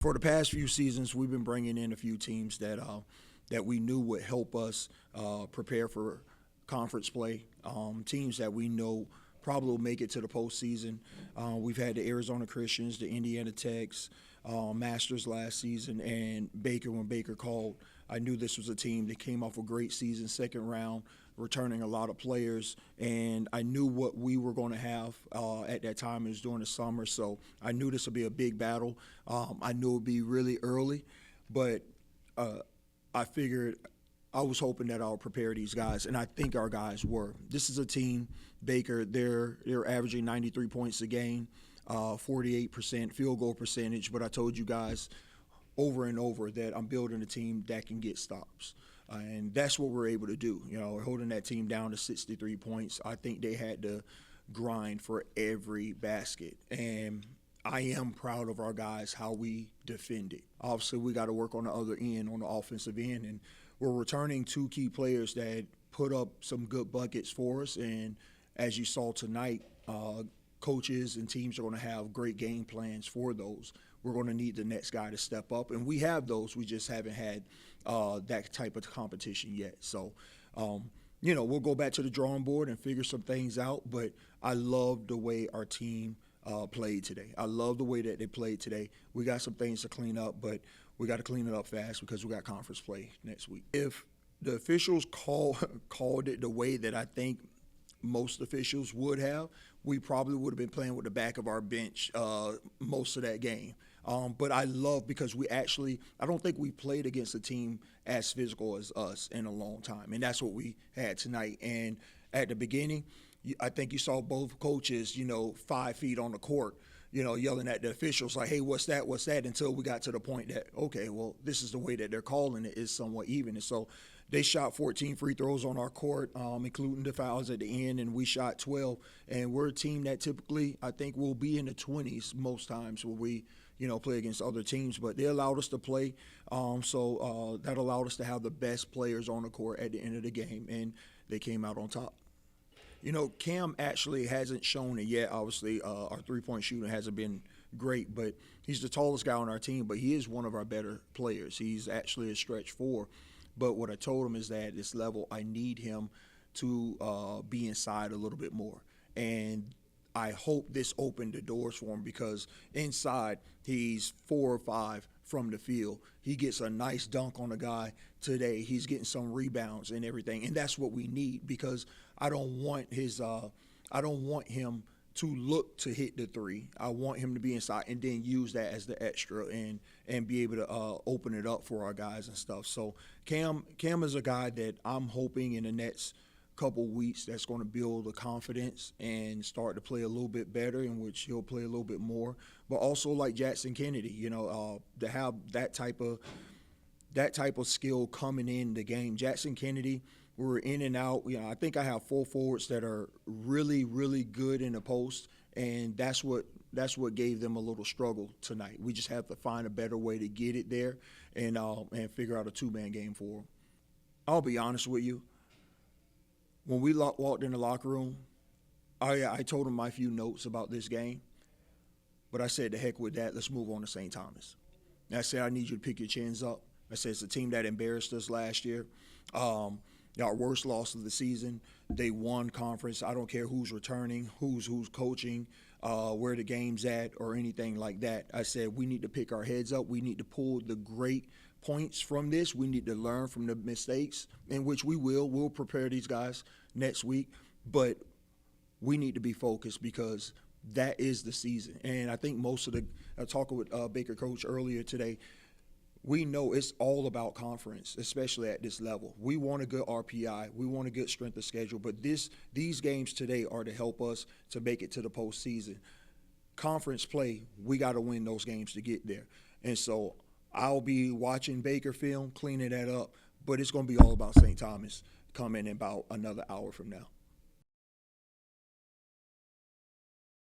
For the past few seasons, we've been bringing in a few teams that we knew would help us prepare for conference play. Teams that we know probably will make it to the postseason. We've had the Arizona Christians, the Indiana Techs, Masters last season, and Baker when Baker called. I knew this was a team that came off a great season, second round, returning a lot of players, and I knew what we were going to have at that time. It was during the summer, so I knew this would be a big battle. I knew it would be really early, but I figured I was hoping that I'll prepare these guys, and I think our guys were. This is a team, Baker, they're averaging 93 points a game, 48% field goal percentage, but I told you guys over and over that I'm building a team that can get stops. And that's what we're able to do. We're holding that team down to 63 points. I think they had to grind for every basket. And I am proud of our guys, how we defended. Obviously, we got to work on the other end, on the offensive end. And we're returning two key players that put up some good buckets for us. And as you saw tonight, coaches and teams are going to have great game plans for those. We're going to need the next guy to step up, and we have those. We just haven't had that type of competition yet. So, we'll go back to the drawing board and figure some things out, but I love the way our team played today. I love the way that they played today. We got some things to clean up, but we got to clean it up fast because we got conference play next week. If the officials called it the way that I think most officials would have, we probably would have been playing with the back of our bench most of that game. But I love because I don't think we played against a team as physical as us in a long time. And that's what we had tonight. And at the beginning, I think you saw both coaches, 5 feet on the court, yelling at the officials like, hey, what's that, until we got to the point that, okay, well, this is the way that they're calling it is somewhat even. And so they shot 14 free throws on our court, including the fouls at the end, and we shot 12. And we're a team that typically, I think, will be in the 20s most times when we, play against other teams. But they allowed us to play, so that allowed us to have the best players on the court at the end of the game, and they came out on top. Cam actually hasn't shown it yet. Obviously, our three-point shooting hasn't been great, but he's the tallest guy on our team, but he is one of our better players. He's actually a stretch four. But what I told him is that at this level, I need him to be inside a little bit more. And I hope this opened the doors for him because inside, he's 4 or 5 from the field. He gets a nice dunk on a guy today. He's getting some rebounds and everything. And that's what we need because I don't want him to look to hit the three. I want him to be inside and then use that as the extra and be able to open it up for our guys and stuff. So Cam is a guy that I'm hoping in the next couple weeks that's going to build the confidence and start to play a little bit better, in which he'll play a little bit more. But also like Jackson Kennedy, to have that type of skill coming in the game. Jackson Kennedy, we're in and out. I think I have 4 forwards that are really, really good in the post, and that's what gave them a little struggle tonight. We just have to find a better way to get it there and figure out a 2-man game for them. I'll be honest with you. When we walked in the locker room, I told them my few notes about this game, but I said, the heck with that. Let's move on to St. Thomas. And I said, I need you to pick your chins up. I said, it's a team that embarrassed us last year. Our worst loss of the season. They won conference. I don't care who's returning, who's coaching, where the game's at, or anything like that. I said we need to pick our heads up. We need to pull the great points from this. We need to learn from the mistakes, in which we will. We'll prepare these guys next week, but we need to be focused because that is the season. And I think most of talking with Baker coach earlier today, we know it's all about conference, especially at this level. We want a good RPI. We want a good strength of schedule. But these games today are to help us to make it to the postseason. Conference play, we got to win those games to get there. And so I'll be watching Baker film, cleaning that up. But it's going to be all about St. Thomas coming in about another hour from now.